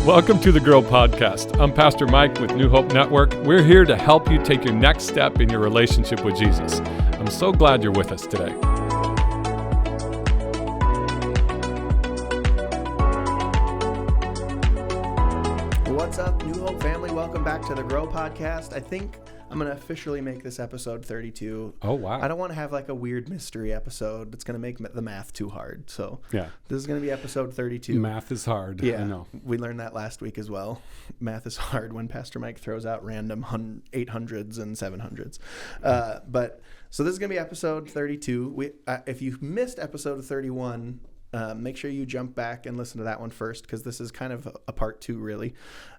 Welcome to the Grow Podcast. I'm Pastor Mike with New Hope Network. We're here to help you take your next step in your relationship with Jesus. I'm so glad you're with us today. What's up, New Hope family? Welcome back to the Grow Podcast. I think I'm going to officially make this episode 32. Oh, wow. I don't want to have like a weird mystery episode that's going to make the math too hard. So Yeah. This is going to be episode 32. Math is hard. Yeah, I know. we learned that last week as well. Math is hard when Pastor Mike throws out random 800s and 700s. So this is going to be episode 32. If you missed episode 31, make sure you jump back and listen to that one first, because this is kind of a part two, really.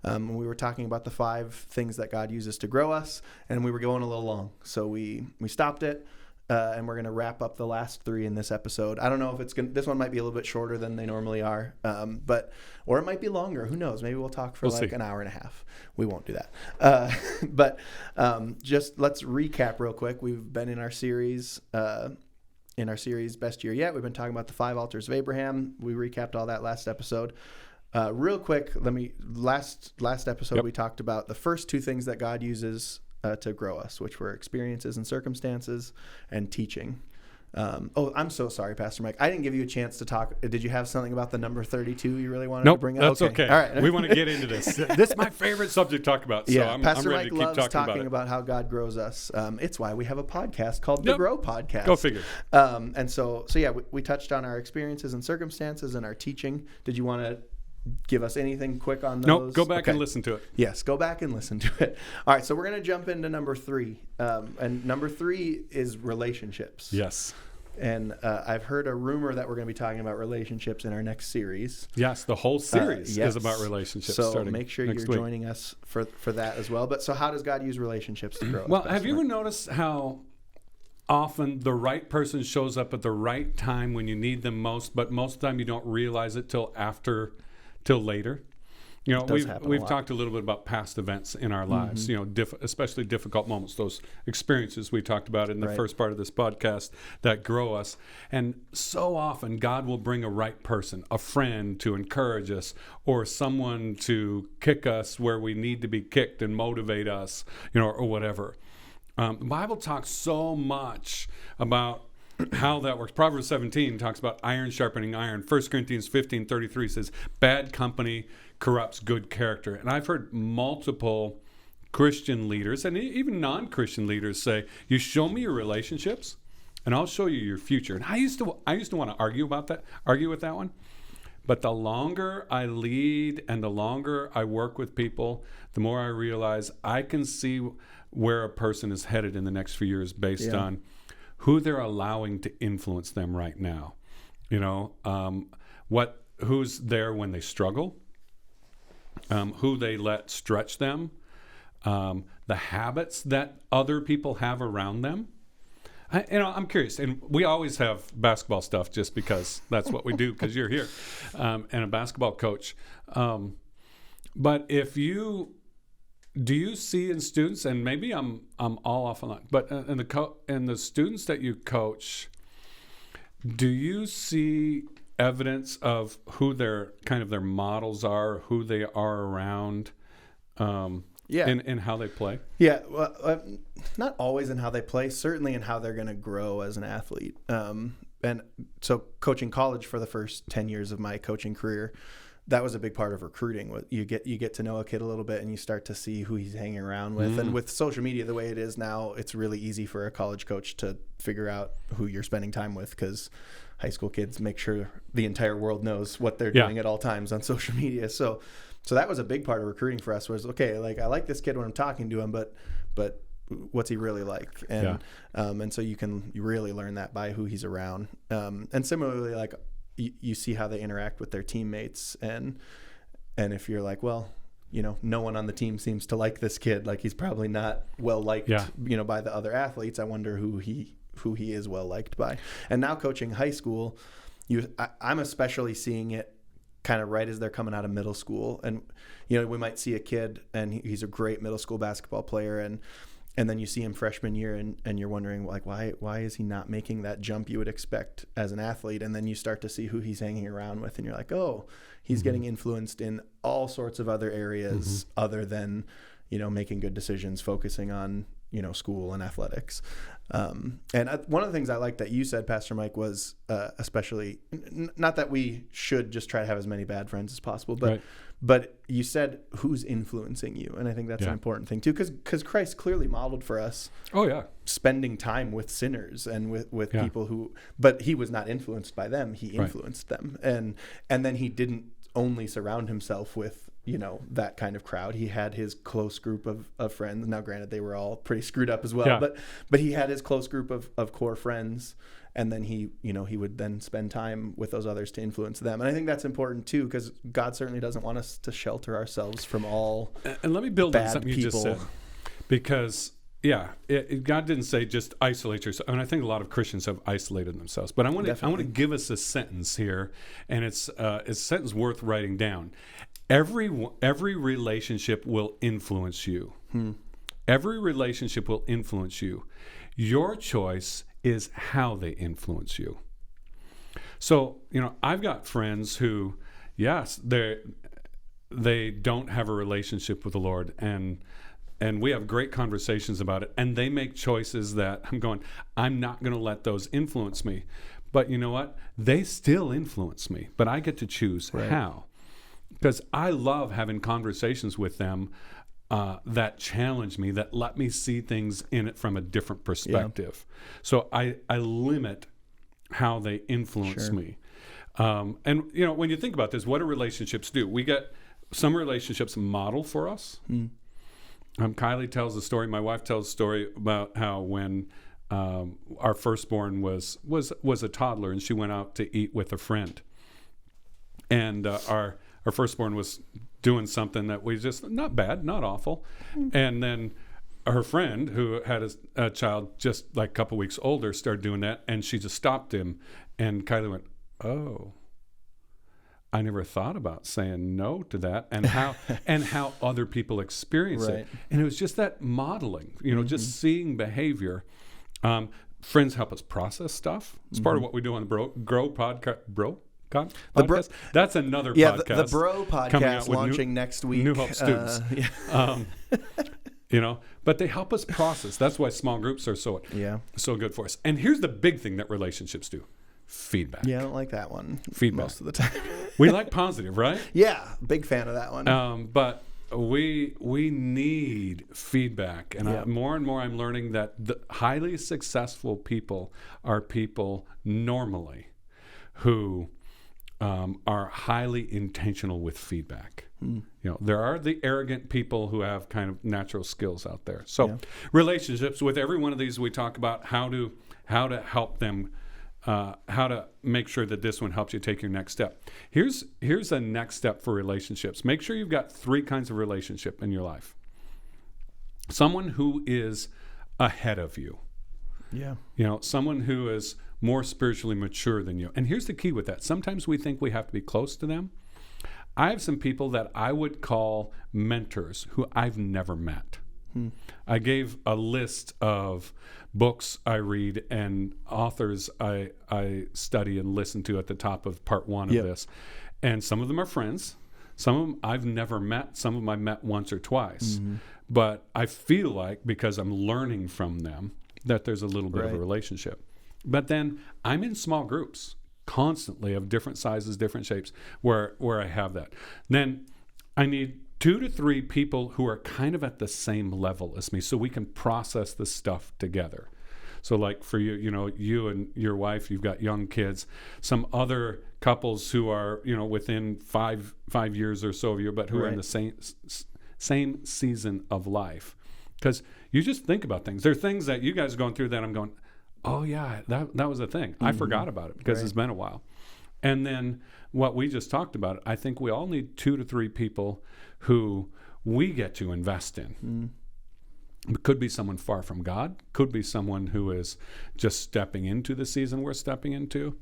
We were talking about the 5 things that God uses to grow us, and we were going a little long. So we stopped it, and we're going to wrap up the last 3 in this episode. I don't know if this one might be a little bit shorter than they normally are, or it might be longer. Who knows? Maybe we'll talk for an hour and a half. We won't do that. Just let's recap real quick. We've been in our series, Best Year Yet. We've been talking about the 5 altars of Abraham. We recapped all that last episode. Real quick, last episode, we talked about the first 2 things that God uses to grow us, which were experiences and circumstances and teaching. I'm so sorry, Pastor Mike. I didn't give you a chance to talk. Did you have something about the number 32 you really wanted to bring up? Nope, that's okay. All right. We want to get into this. This is my favorite subject to talk about, so Yeah, I'm Pastor ready Mike to keep loves talking about it. how God grows us. It's why we have a podcast called The Grow Podcast. Go figure. We touched on our experiences and circumstances and our teaching. Did you want to give us anything quick on those? Nope, go back and listen to it. Yes, go back and listen to it. All right, so we're going to jump into number 3. And number 3 is relationships. Yes. And I've heard a rumor that we're going to be talking about relationships in our next series. Yes, the whole series yes. is about relationships. So starting make sure you're next week. joining us for that as well. But so how does God use relationships to grow? Well, have you ever noticed how often the right person shows up at the right time when you need them most, but most of the time you don't realize it till later? You know, we've talked a little bit about past events in our lives, you know, especially difficult moments, those experiences we talked about in the first part of this podcast that grow us. And so often God will bring a right person, a friend to encourage us, or someone to kick us where we need to be kicked and motivate us, you know, or whatever. The Bible talks so much about how that works. Proverbs 17 talks about iron sharpening iron. 1 Corinthians 15:33 says, bad company corrupts good character. And I've heard multiple Christian leaders and even non-Christian leaders say, you show me your relationships and I'll show you your future. And I used to want to argue with that one. But the longer I lead and the longer I work with people, the more I realize I can see where a person is headed in the next few years based on who they're allowing to influence them right now. You know, who's there when they struggle, who they let stretch them, the habits that other people have around them. I'm curious, and we always have basketball stuff just because that's what we do, because you're here, and a basketball coach. But do you see in students, and maybe I'm all off on that, but in the students that you coach, do you see evidence of who their models are, who they are around, in how they play? Yeah, well, not always in how they play, certainly in how they're going to grow as an athlete. And so coaching college for the first 10 years of my coaching career, that was a big part of recruiting. You get to know a kid a little bit and you start to see who he's hanging around with. And with social media the way it is now, it's really easy for a college coach to figure out who you're spending time with, because high school kids make sure the entire world knows what they're doing at all times on social media. So that was a big part of recruiting for us, was, okay, like, I like this kid when I'm talking to him, but what's he really like? And and so you really learn that by who he's around. And similarly, like, you see how they interact with their teammates, and if you're like, well, you know, no one on the team seems to like this kid, like, he's probably not well liked, you know, by the other athletes. I wonder who he is well liked by. And now coaching high school, I'm especially seeing it kind of right as they're coming out of middle school. And, you know, we might see a kid and he's a great middle school basketball player, and And then you see him freshman year, and you're wondering, like, why is he not making that jump you would expect as an athlete? And then you start to see who he's hanging around with, and you're like, oh, he's getting influenced in all sorts of other areas other than, making good decisions, focusing on, school and athletics. And one of the things I like that you said, Pastor Mike, was especially, not that we should just try to have as many bad friends as possible, but but you said who's influencing you. And I think that's an important thing too, because Christ clearly modeled for us spending time with sinners and with people who, but he was not influenced by them. He influenced them. And then he didn't only surround himself with, that kind of crowd. He had his close group of friends. Now, granted, they were all pretty screwed up as well, but he had his close group of core friends. And then he would then spend time with those others to influence them. And I think that's important too, because God certainly doesn't want us to shelter ourselves from all and let me build on something people. You just said, because God didn't say just isolate yourself. And I think a lot of Christians have isolated themselves. But I want to give us a sentence here, and it's a sentence worth writing down. Every relationship will influence you. Every relationship will influence you. Your choice is how they influence you. So, I've got friends who, yes, they don't have a relationship with the Lord, and we have great conversations about it, and they make choices that I'm not going to let those influence me. But you know what? They still influence me, but I get to choose how. Because I love having conversations with them that challenge me, that let me see things in it from a different perspective. So I limit how they influence me. And, when you think about this, what do relationships do? We get some relationships model for us. Kylie tells the story, my wife tells the story about how when our firstborn was a toddler and she went out to eat with a friend. And our firstborn was doing something that we just, not bad, not awful. And then her friend, who had a child just like a couple weeks older, started doing that, and she just stopped him. And Kylie went, oh, I never thought about saying no to that, and how other people experience it. And it was just that modeling, just seeing behavior. Friends help us process stuff. It's part of what we do on the Grow podcast. That's another podcast. The Bro podcast launching next week. New Hope students. But they help us process. That's why small groups are so good for us. And here's the big thing that relationships do: feedback. Yeah, I don't like that one. Feedback most of the time. We like positive, right? Yeah, big fan of that one. But we need feedback, and more and more I'm learning that the highly successful people are people normally who are highly intentional with feedback. There are the arrogant people who have kind of natural skills out there. So relationships, with every one of these we talk about how to help them, how to make sure that this one helps you take your next step. Here's a next step for relationships. Make sure you've got 3 kinds of relationship in your life. Someone who is ahead of you. Someone who is more spiritually mature than you. And here's the key with that. Sometimes we think we have to be close to them. I have some people that I would call mentors who I've never met. I gave a list of books I read and authors I study and listen to at the top of part 1 of this. And some of them are friends. Some of them I've never met. Some of them I met once or twice. But I feel like, because I'm learning from them, that there's a little bit of a relationship. But then I'm in small groups constantly of different sizes, different shapes, where I have that. Then I need 2 to 3 people who are kind of at the same level as me, so we can process the stuff together. So like for you, you and your wife, you've got young kids. Some other couples who are, within 5 years or so of you, but who are in the same season of life. Because you just think about things. There are things that you guys are going through that I'm going, oh yeah, that was a thing. I forgot about it because it's been a while. And then what we just talked about, I think we all need 2 to 3 people who we get to invest in. It could be someone far from God, could be someone who is just stepping into the season we're stepping into.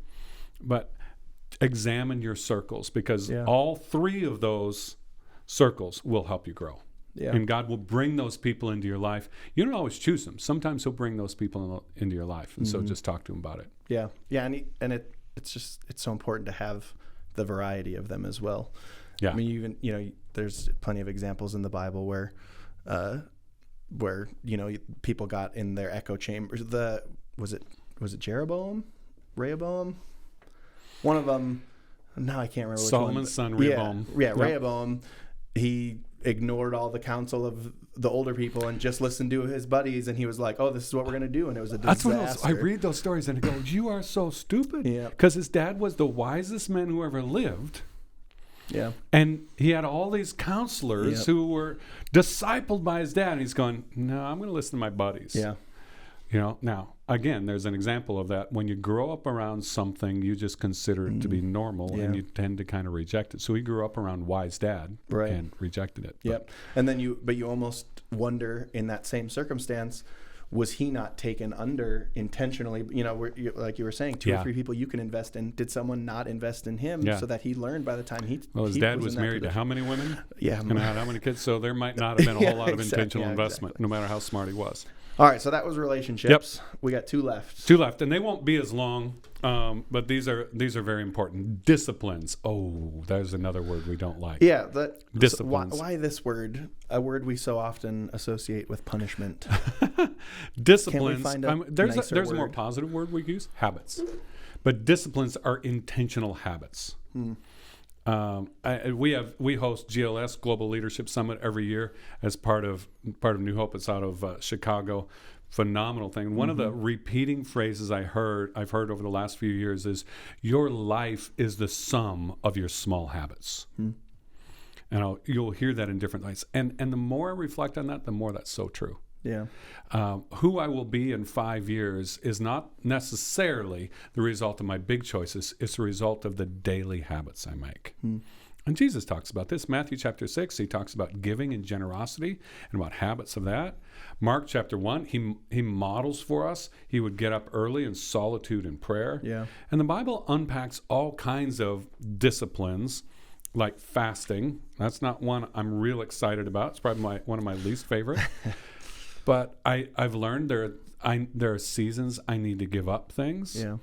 But examine your circles, because all 3 of those circles will help you grow. Yeah. And God will bring those people into your life. You don't always choose them. Sometimes he'll bring those people into your life. And so just talk to him about it. Yeah. Yeah. And it's so important to have the variety of them as well. Yeah. I mean, there's plenty of examples in the Bible where people got in their echo chambers. Was it Jeroboam? Rehoboam? One of them. No, I can't remember which Solomon's son, Rehoboam. Yeah, Rehoboam. He ignored all the counsel of the older people and just listened to his buddies, and he was like, "Oh, this is what we're going to do," and it was a disaster. That's what I read those stories and I go, "You are so stupid." Yeah. Because his dad was the wisest man who ever lived. Yeah. And he had all these counselors who were discipled by his dad, and he's going, "No, I'm going to listen to my buddies." Yeah. Now, again, there's an example of that. When you grow up around something, you just consider it to be normal, and you tend to kind of reject it. So he grew up around wise dad and rejected it. Yep. And then you almost wonder in that same circumstance, was he not taken under intentionally? Like you were saying, two or three people you can invest in. Did someone not invest in him so that he learned by the time his dad was married to how many women? Yeah. And had how many kids? So there might not have been a whole lot of intentional investment, no matter how smart he was. All right, so that was relationships. Yep. We got 2 left. 2 left, and they won't be as long, but these are very important. Disciplines. Oh, there's another word we don't like. Yeah, disciplines. Why this word? A word we so often associate with punishment. Disciplines. Can we find there's a more positive word we use. Habits, but disciplines are intentional habits. We host GLS, Global Leadership Summit, every year as part of New Hope. It's out of Chicago. Phenomenal thing. One of the repeating phrases I've heard over the last few years is, "Your life is the sum of your small habits." And you'll hear that in different ways. And the more I reflect on that, the more that's so true. Yeah. Who I will be in 5 years is not necessarily the result of my big choices. It's the result of the daily habits I make. And Jesus talks about this. Matthew chapter 6, he talks about giving and generosity and about habits of that. Mark chapter 1, he models for us. He would get up early in solitude and prayer. Yeah. And the Bible unpacks all kinds of disciplines, like fasting. That's not one I'm real excited about. It's probably one of my least favorite. But I've learned there are seasons I need to give up things. Yeah.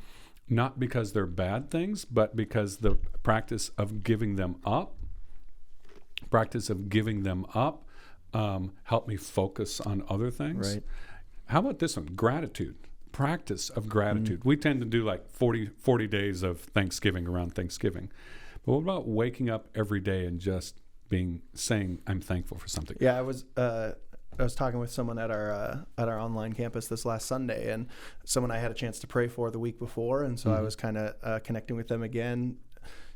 Not because they're bad things, but because the practice of giving them up helped me focus on other things. Right. How about this one? Gratitude. Practice of gratitude. We tend to do like 40 days of Thanksgiving around Thanksgiving. But what about waking up every day and just saying I'm thankful for something? Yeah, I was talking with someone at our online campus this last Sunday, and someone I had a chance to pray for the week before, and so I was kind of connecting with them again,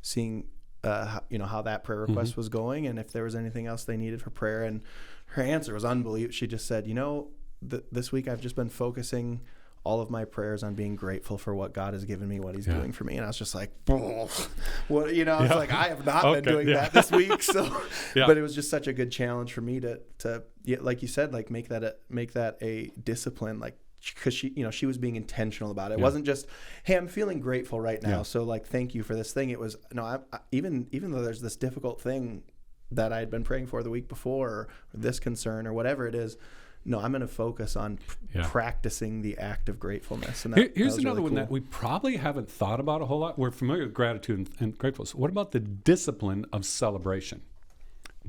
seeing how that prayer request was going, and if there was anything else they needed for prayer. And her answer was unbelievable. She just said, this week I've just been focusing all of my prayers on being grateful for what God has given me, what He's doing for me. And I was just like, what? I was like, I have not been doing that this week. So, but it was just such a good challenge for me to like you said, like make that a discipline, like, because she was being intentional about it. It wasn't just, hey, I'm feeling grateful right now, so like thank you for this thing. It was even though there's this difficult thing that I had been praying for the week before, or this concern or whatever it is. No, I'm going to focus on practicing the act of gratefulness. And here's another really one that we probably haven't thought about a whole lot. We're familiar with gratitude and gratefulness. What about the discipline of celebration?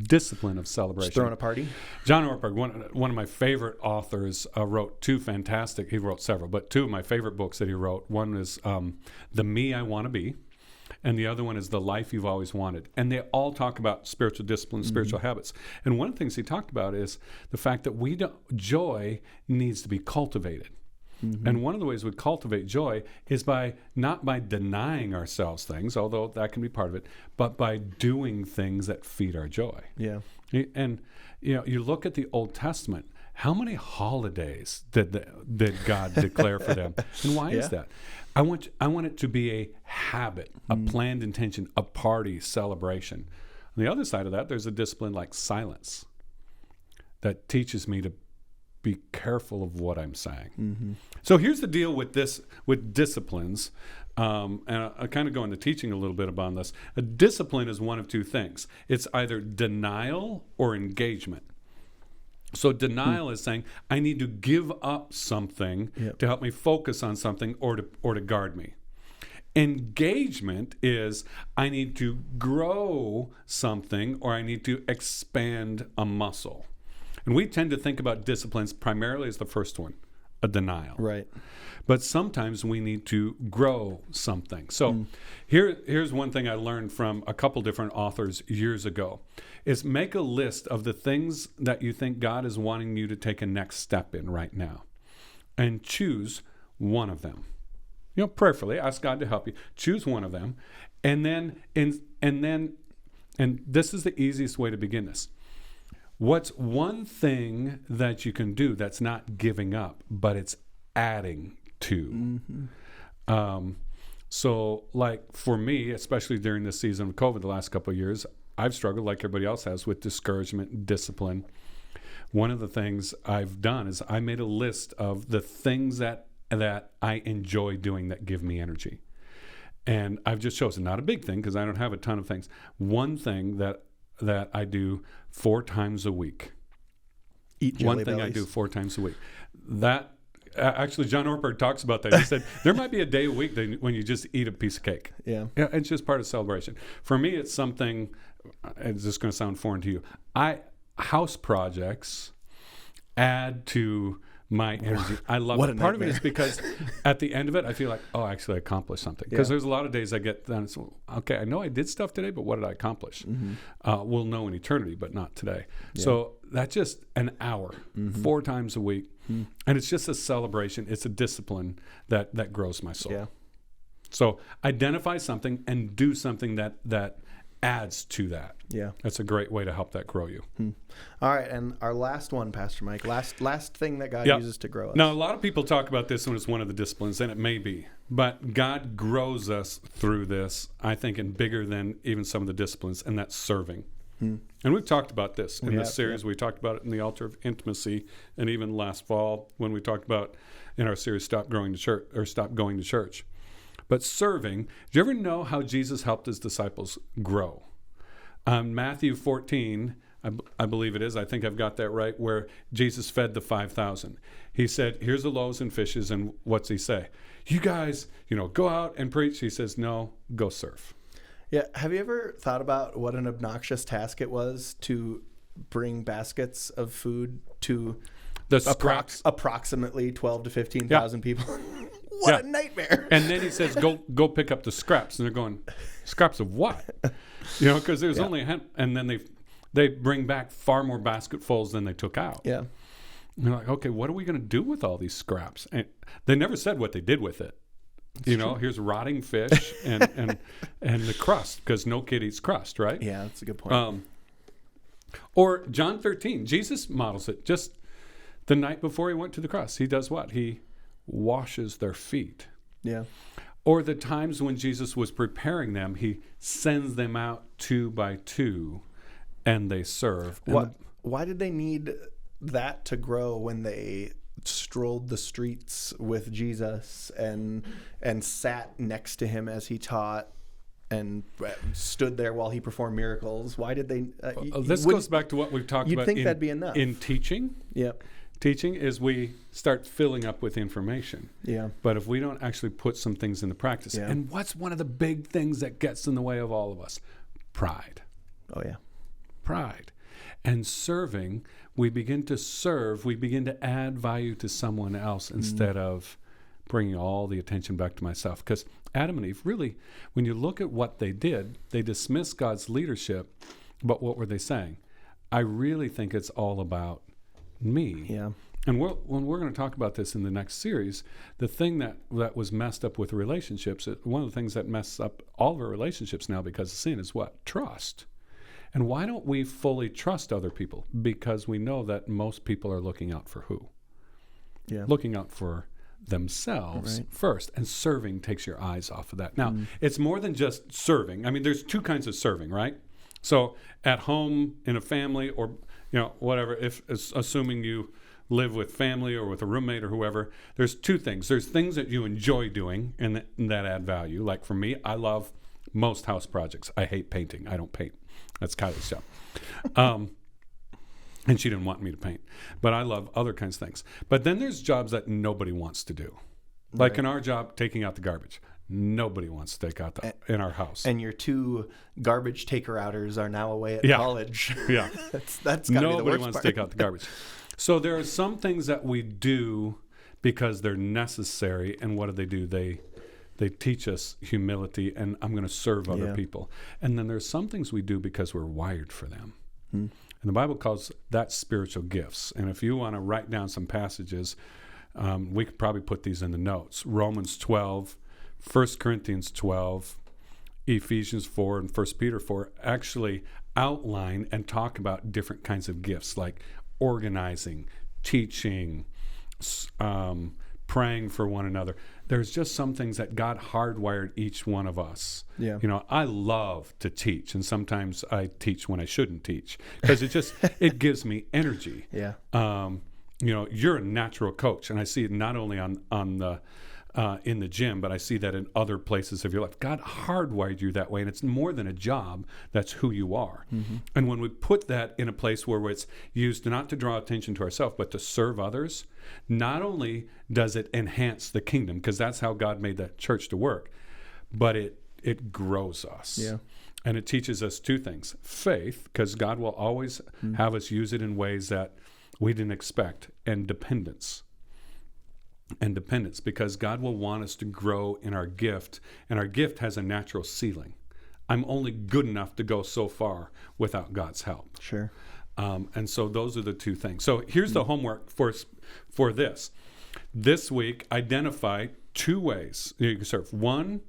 Discipline of celebration. Just throwing a party? John Ortberg, one of my favorite authors, wrote he wrote several, but 2 of my favorite books that he wrote. One is The Me I Want to Be, and the other one is The Life You've Always Wanted. And they all talk about spiritual discipline, spiritual habits. And one of the things he talked about is the fact that joy needs to be cultivated. And one of the ways we cultivate joy is not by denying ourselves things, although that can be part of it, but by doing things that feed our joy. Yeah. And you look at the Old Testament, how many holidays did God declare for them? And why is that? I want it to be a habit, a planned intention, a party, celebration. On the other side of that, there's a discipline like silence that teaches me to be careful of what I'm saying. So here's the deal with disciplines, and I kind of go into teaching a little bit about this. A discipline is one of 2 things. It's either denial or engagement. So denial is saying, I need to give up something to help me focus on something or to guard me. Engagement is, I need to grow something or I need to expand a muscle. And we tend to think about disciplines primarily as the first one, a denial. Right. But sometimes we need to grow something. So here's one thing I learned from a couple different authors years ago, is make a list of the things that you think God is wanting you to take a next step in right now. And choose one of them. Prayerfully, ask God to help you. Choose one of them. And then this is the easiest way to begin this. What's one thing that you can do that's not giving up, but it's adding to? So like for me, especially during this season of COVID the last couple of years, I've struggled like everybody else has with discouragement and discipline. One of the things I've done is I made a list of the things that I enjoy doing that give me energy. And I've just chosen, not a big thing because I don't have a ton of things, one thing that I do 4 times a week. Eat Jelly One thing Bellies. I do 4 times a week. That actually, John Ortberg talks about that. He said there might be a day a week when you just eat a piece of cake. Yeah, it's just part of celebration. For me, it's something. It's just going to sound foreign to you. House projects add to my energy. I love it. Part of it is because at the end of it, I feel like, oh, actually, I accomplished something. Because there's a lot of days I get done. So, okay, I know I did stuff today, but what did I accomplish? We'll know in eternity, but not today. Yeah. So that's just an hour, 4 times a week. And it's just a celebration. It's a discipline that grows my soul. Yeah. So identify something and do something that adds to that. Yeah. That's a great way to help that grow you. All right. And our last one, Pastor Mike, last thing that God uses to grow us. Now, a lot of people talk about this when it's one of the disciplines, and it may be. But God grows us through this, I think, in bigger than even some of the disciplines, and that's serving. And we've talked about this in this series. Yeah. We talked about it in the Altar of Intimacy, and even last fall when we talked about in our series, Stop Going to Church. But serving, do you ever know how Jesus helped his disciples grow? Matthew 14, I believe it is, I think I've got that right, where Jesus fed the 5,000. He said, here's the loaves and fishes, and what's he say? You guys, go out and preach. He says, no, go serve. Yeah. Have you ever thought about what an obnoxious task it was to bring baskets of food to the scraps? Approximately 12 to 15,000 people? What a nightmare. And then he says, go pick up the scraps. And they're going, scraps of what? Because there's only a handful. And then they bring back far more basketfuls than they took out. Yeah. And they're like, okay, what are we going to do with all these scraps? And they never said what they did with it. True. Here's rotting fish and the crust, because no kid eats crust, right? Yeah, that's a good point. Or John 13, Jesus models it. Just the night before he went to the cross, he does what? He washes their feet. Yeah. Or the times when Jesus was preparing them, he sends them out 2 by 2, and they serve. Why did they need that to grow when they strolled the streets with Jesus and sat next to him as he taught and stood there while he performed miracles? Why did they? This goes back to what we've talked about. You'd think that'd be enough in teaching. Yep. Teaching is we start filling up with information. Yeah. But if we don't actually put some things into practice, and what's one of the big things that gets in the way of all of us? Pride. Oh yeah. Pride. And serving, we begin to serve, we begin to add value to someone else instead of bringing all the attention back to myself. Because Adam and Eve, really, when you look at what they did, they dismissed God's leadership, but what were they saying? I really think it's all about me. Yeah. And when we're going to talk about this in the next series, the thing that was messed up with relationships, one of the things that messes up all of our relationships now because of sin is what? Trust. And why don't we fully trust other people? Because we know that most people are looking out for who? Yeah. Looking out for themselves first. And serving takes your eyes off of that. Now, it's more than just serving. I mean, there's 2 kinds of serving, right? So at home, in a family, or whatever, if assuming you live with family or with a roommate or whoever, there's 2 things. There's things that you enjoy doing and that add value. Like for me, I love most house projects. I hate painting. I don't paint. That's Kylie's job. And she didn't want me to paint. But I love other kinds of things. But then there's jobs that nobody wants to do. Like in our job, taking out the garbage. Nobody wants to take out in our house. And your 2 garbage taker-outers are now away at college. Yeah. that's gotta Nobody be the worst wants part. to take out the garbage. So there are some things that we do because they're necessary. And what do? They teach us humility, and I'm going to serve other people. And then there's some things we do because we're wired for them. And the Bible calls that spiritual gifts. And if you want to write down some passages, we could probably put these in the notes. Romans 12, 1 Corinthians 12, Ephesians 4, and 1 Peter 4 actually outline and talk about different kinds of gifts, like organizing, teaching, praying for one another. There's just some things that God hardwired each one of us. Yeah. You know, I love to teach, and sometimes I teach when I shouldn't teach because it gives me energy. Yeah. You know, you're a natural coach, and I see it not only on the in the gym, but I see that in other places of your life. God hardwired you that way, and it's more than a job. That's who you are. And when we put that in a place where it's used not to draw attention to ourselves, but to serve others, not only does it enhance the kingdom, because that's how God made the church to work, but it grows us. Yeah. And it teaches us 2 things. Faith, because God will always have us use it in ways that we didn't expect, and dependence. And dependence, because God will want us to grow in our gift, and our gift has a natural ceiling. I'm only good enough to go so far without God's help. Sure. And so those are the 2 things. So here's the homework for this. This week, identify 2 ways you can serve. One,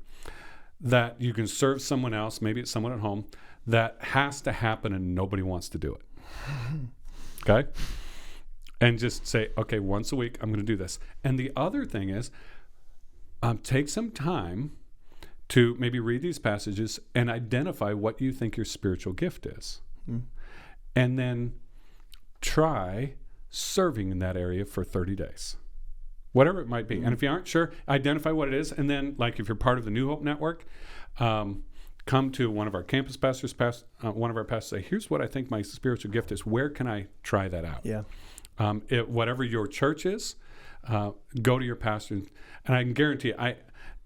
that you can serve someone else, maybe it's someone at home, that has to happen and nobody wants to do it. Okay? And just say, okay, once a week, I'm going to do this. And the other thing is, take some time to maybe read these passages and identify what you think your spiritual gift is. And then try serving in that area for 30 days. Whatever it might be. And if you aren't sure, identify what it is. And then, like if you're part of the New Hope Network, come to one of our campus pastors, one of our pastors, say, here's what I think my spiritual gift is. Where can I try that out? Yeah. Whatever your church is, go to your pastor. And I can guarantee you,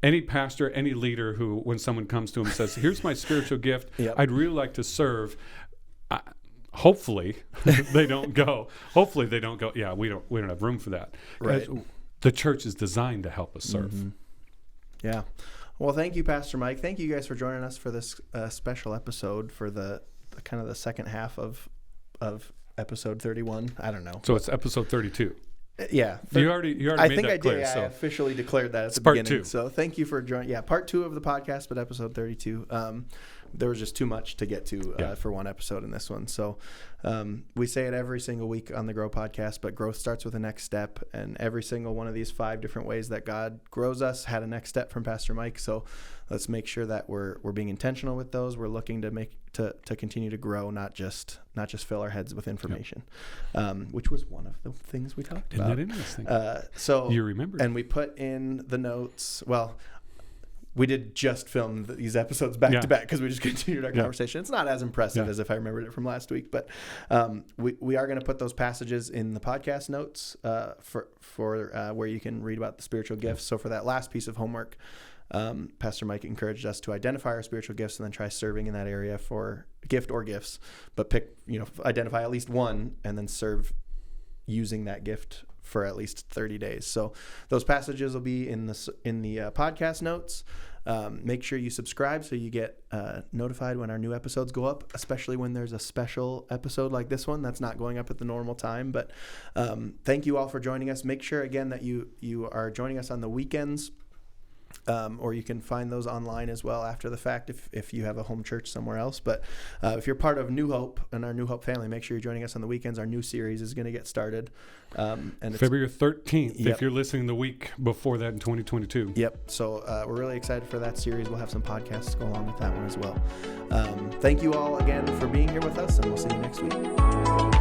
any pastor, any leader who, when someone comes to him and says, here's my spiritual gift, I'd really like to serve, hopefully they don't go. Yeah, we don't have room for that. Right. The church is designed to help us serve. Yeah. Well, thank you, Pastor Mike. Thank you guys for joining us for this special episode for the kind of the second half of episode 31. I don't know. So it's episode 32. Yeah. You already made that clear. I officially declared that at the part beginning. 2. So thank you for joining. Yeah, part 2 of the podcast, but episode 32. There was just too much to get to for one episode in this one. So we say it every single week on the Grow podcast, but growth starts with a next step. And every single one of these 5 different ways that God grows us had a next step from Pastor Mike. So let's make sure that we're being intentional with those. We're looking to continue to grow, not just fill our heads with information, which was one of the things we talked about. Isn't that interesting? So you remember, and we put in the notes. Well, we did just film these episodes back to back because we just continued our conversation. It's not as impressive as if I remembered it from last week, but we are going to put those passages in the podcast notes for where you can read about the spiritual gifts. So for that last piece of homework, Pastor Mike encouraged us to identify our spiritual gifts and then try serving in that area for gift or gifts, but identify at least one and then serve using that gift for at least 30 days. So those passages will be in the podcast notes. Make sure you subscribe so you get notified when our new episodes go up, especially when there's a special episode like this one that's not going up at the normal time. But thank you all for joining us. Make sure again that you are joining us on the weekends. Or you can find those online as well after the fact if you have a home church somewhere else. But if you're part of New Hope and our New Hope family, make sure you're joining us on the weekends. Our new series is going to get started. And February 13th, if you're listening the week before that in 2022. Yep. So we're really excited for that series. We'll have some podcasts to go along with that one as well. Thank you all again for being here with us, and we'll see you next week.